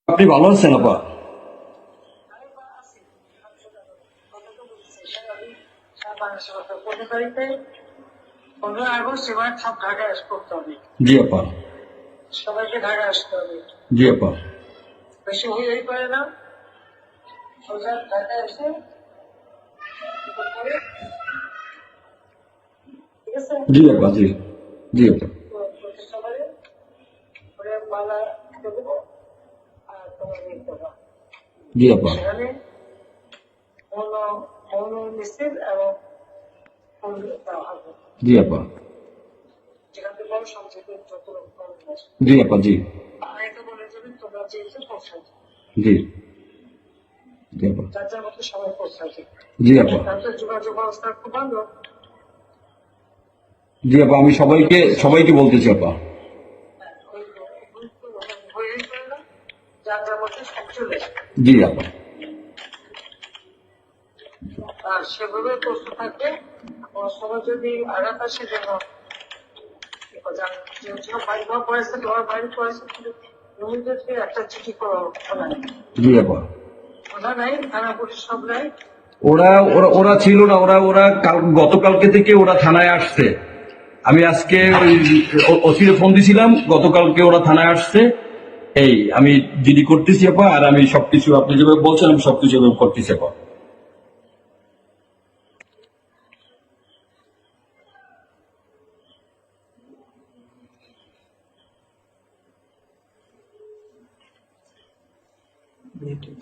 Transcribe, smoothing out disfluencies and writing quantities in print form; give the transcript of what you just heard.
আপনি ভালো আছেন আপা? আগস্ট এবার সব ঢাকায় করতে হবে, জি আপা। সবাইকে ঢাকায় আসতে হবে। জি আপা। বেশি হয়ে পারে না, সোজা ঢাকায় এসে করতে হবে, ঠিক আছে? জি আপা। জি জি আপা। তো প্রতিষ্ঠা করে করে মালা দেবো আর তোমার ইয়ে করবা। জি আপা। সেখানে মৌন মৌন মিছিল এবং ফুল দেওয়া হবে। জি আপা। যেখান থেকে বড় সংক্ষেপে যত রকম জি আপা। জি আরেকটা বলে যাবেন, তোমরা যেহেতু পৌঁছাই জি জি আপা। যার যার মধ্যে সবাই পৌঁছাই, জি আপা। তাদের যোগাযোগ ব্যবস্থা খুব ভালো। জি আপা, আমি সবাইকে সবাইকে বলতেছি আপা। যার যার মধ্যে সব চলে আসে। জি আপা। আর সেভাবে প্রস্তুত থাকবে। সবাই যদি আঘাত আসে যেন বাড়ি ঘর পড়েছে, তোমার বাড়ি পড়েছে, কিন্তু জমিদেরকে একটা চিঠি করা নাই, জি আপা। ওরা নাই, থানা পুলিশ সব নাই। ওরা ওরা ওরা ছিল না, ওরা ওরা গতকালকে থেকে ওরা থানায় আসছে। আমি আজকে ওই ওসিরে ফোন দিছিলাম, গতকালকে ওরা থানায় আসছে। এই আমি জিডি করতেছি আপা, আর আমি সবকিছু আপনি যেভাবে বলছেন আমি সবকিছু এভাবে করতেছি আপা। Meeting.